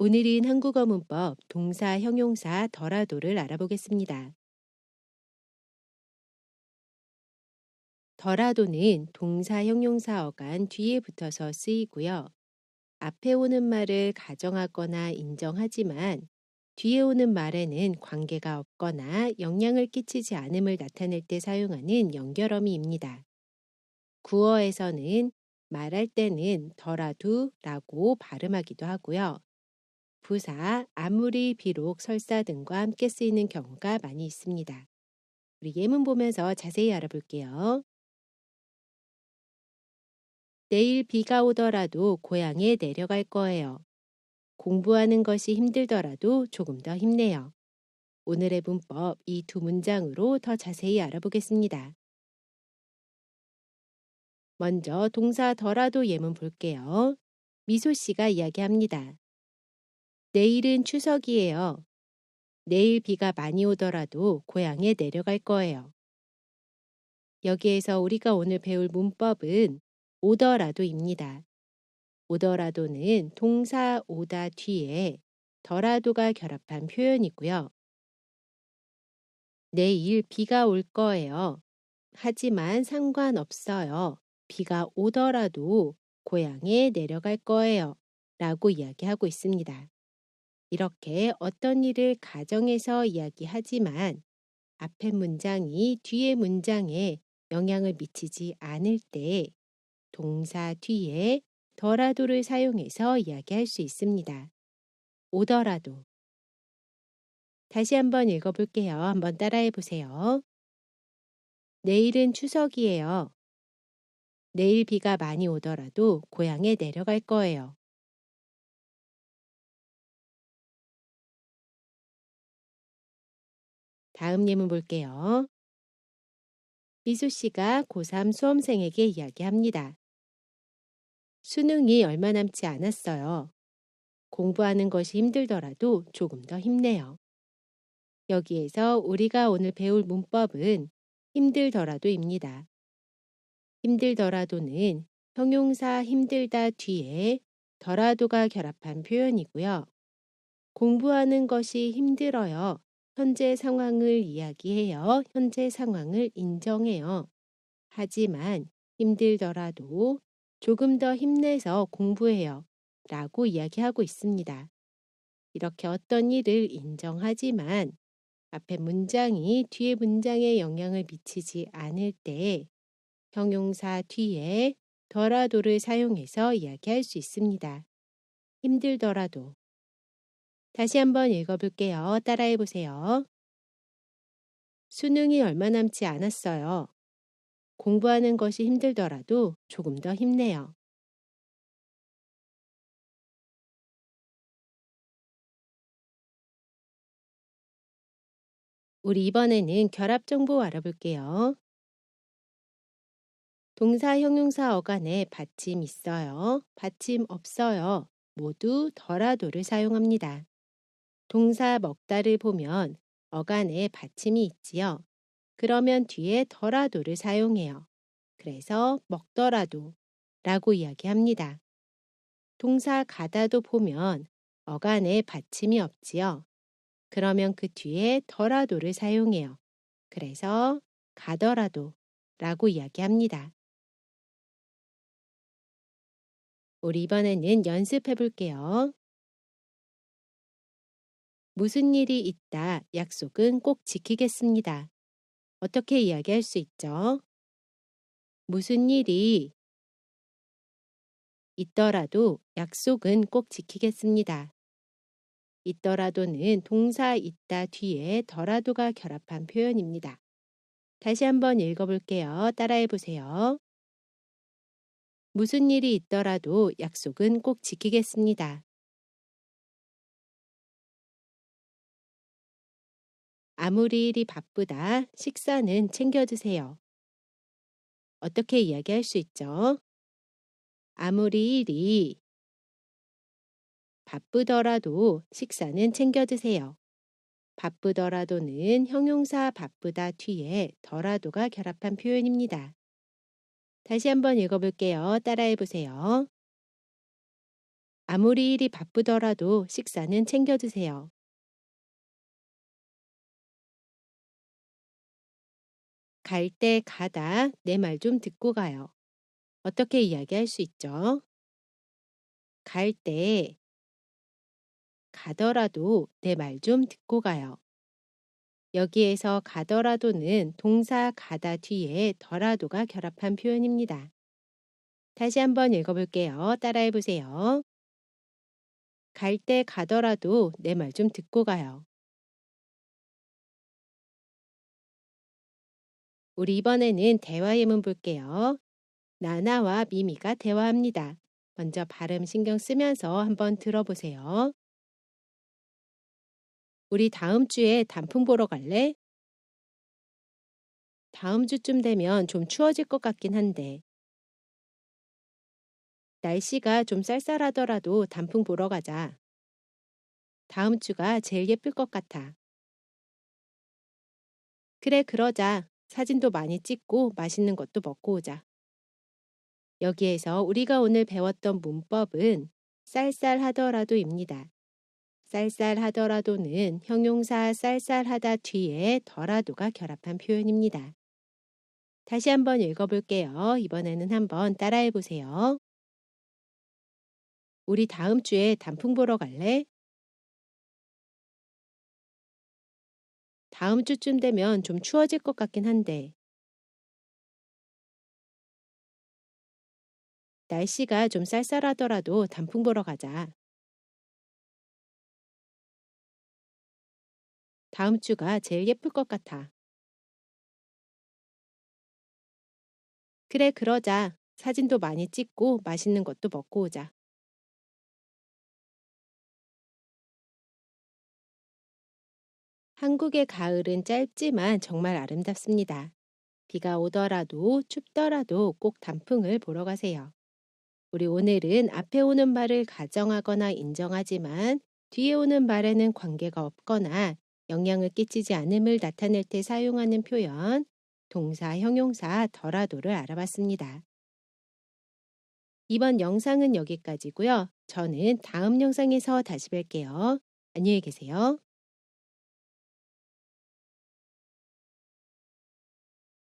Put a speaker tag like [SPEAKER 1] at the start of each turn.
[SPEAKER 1] 오늘은 한국어 문법 동사, 형용사, 더라도를 알아보겠습니다. 더라도는 동사, 형용사 어간 뒤에 붙어서 쓰이고요. 앞에 오는 말을 가정하거나 인정하지만 뒤에 오는 말에는 관계가 없거나 영향을 끼치지 않음을 나타낼 때 사용하는 연결어미입니다. 구어에서는 말할 때는 더라도라고 발음하기도 하고요. 부사, 아무리, 비록, 설사 등과 함께 쓰이는 경우가 많이 있습니다. 우리 예문 보면서 자세히 알아볼게요. 내일 비가 오더라도 고향에 내려갈 거예요. 공부하는 것이 힘들더라도 조금 더 힘내요. 오늘의 문법 이 두 문장으로 더 자세히 알아보겠습니다. 먼저 동사 더라도 예문 볼게요. 미소 씨가 이야기합니다. 내일은 추석이에요. 내일 비가 많이 오더라도 고향에 내려갈 거예요. 여기에서 우리가 오늘 배울 문법은 오더라도입니다. 오더라도는 동사 오다 뒤에 더라도가 결합한 표현이고요. 내일 비가 올 거예요. 하지만 상관없어요. 비가 오더라도 고향에 내려갈 거예요. 라고 이야기하고 있습니다. 이렇게 어떤 일을 가정해서 이야기하지만 앞의 문장이 뒤의 문장에 영향을 미치지 않을 때 동사 뒤에 더라도를 사용해서 이야기할 수 있습니다. 오더라도. 다시 한번 읽어볼게요. 한번 따라해 보세요. 내일은 추석이에요. 내일 비가 많이 오더라도 고향에 내려갈 거예요. 다음 예문 볼게요. 미수 씨가 고3 수험생에게 이야기합니다. 수능이 얼마 남지 않았어요. 공부하는 것이 힘들더라도 조금 더 힘내요. 여기에서 우리가 오늘 배울 문법은 힘들더라도입니다. 힘들더라도는 형용사 힘들다 뒤에 더라도가 결합한 표현이고요. 공부하는 것이 힘들어요. 현재 상황을 이야기해요. 현재 상황을 인정해요. 하지만 힘들더라도 조금 더 힘내서 공부해요. 라고 이야기하고 있습니다. 이렇게 어떤 일을 인정하지만 앞에 문장이 뒤에 문장에 영향을 미치지 않을 때 형용사 뒤에 더라도를 사용해서 이야기할 수 있습니다. 힘들더라도. 다시 한번 읽어볼게요. 따라해 보세요. 수능이 얼마 남지 않았어요. 공부하는 것이 힘들더라도 조금 더 힘내요. 우리 이번에는 결합 정보 알아볼게요. 동사, 형용사 어간에 받침 있어요. 받침 없어요. 모두 더라도를 사용합니다. 동사 먹다를 보면 어간에 받침이 있지요. 그러면 뒤에 더라도를 사용해요. 그래서 먹더라도 라고 이야기합니다. 동사 가다도 보면 어간에 받침이 없지요. 그러면 그 뒤에 더라도를 사용해요. 그래서 가더라도 라고 이야기합니다. 우리 이번에는 연습해 볼게요. 무슨 일이 있다, 약속은 꼭 지키겠습니다. 어떻게 이야기할 수 있죠? 무슨 일이 있더라도 약속은 꼭 지키겠습니다. 있더라도는 동사 있다 뒤에 더라도가 결합한 표현입니다. 다시 한번 읽어볼게요. 따라해 보세요. 무슨 일이 있더라도 약속은 꼭 지키겠습니다. 아무리 일이 바쁘다, 식사는 챙겨 드세요. 어떻게 이야기할 수 있죠? 아무리 일이 바쁘더라도 식사는 챙겨 드세요. 바쁘더라도는 형용사 바쁘다 뒤에 더라도가 결합한 표현입니다. 다시 한번 읽어볼게요. 따라해 보세요. 아무리 일이 바쁘더라도 식사는 챙겨 드세요. 갈 때 가다 내 말 좀 듣고 가요. 어떻게 이야기할 수 있죠? 갈 때 가더라도 내 말 좀 듣고 가요. 여기에서 가더라도는 동사 가다 뒤에 더라도가 결합한 표현입니다. 다시 한번 읽어볼게요. 따라해 보세요. 갈 때 가더라도 내 말 좀 듣고 가요. 우리 이번에는 대화 예문 볼게요. 나나와 미미가 대화합니다. 먼저 발음 신경 쓰면서 한번 들어보세요. 우리 다음 주에 단풍 보러 갈래? 다음 주쯤 되면 좀 추워질 것 같긴 한데. 날씨가 좀 쌀쌀하더라도 단풍 보러 가자. 다음 주가 제일 예쁠 것 같아. 그래, 그러자. 사진도 많이 찍고 맛있는 것도 먹고 오자. 여기에서 우리가 오늘 배웠던 문법은 쌀쌀하더라도입니다. 쌀쌀하더라도는 형용사 쌀쌀하다 뒤에 더라도가 결합한 표현입니다. 다시 한번 읽어볼게요. 이번에는 한번 따라해 보세요. 우리 다음 주에 단풍 보러 갈래? 다음 주쯤 되면 좀 추워질 것 같긴 한데. 날씨가 좀 쌀쌀하더라도 단풍 보러 가자. 다음 주가 제일 예쁠 것 같아. 그래, 그러자. 사진도 많이 찍고 맛있는 것도 먹고 오자. 한국의 가을은 짧지만 정말 아름답습니다. 비가 오더라도 춥더라도 꼭 단풍을 보러 가세요. 우리 오늘은 앞에 오는 말을 가정하거나 인정하지만 뒤에 오는 말에는 관계가 없거나 영향을 끼치지 않음을 나타낼 때 사용하는 표현, 동사, 형용사, 더라도를 알아봤습니다. 이번 영상은 여기까지고요. 저는 다음 영상에서 다시 뵐게요. 안녕히 계세요.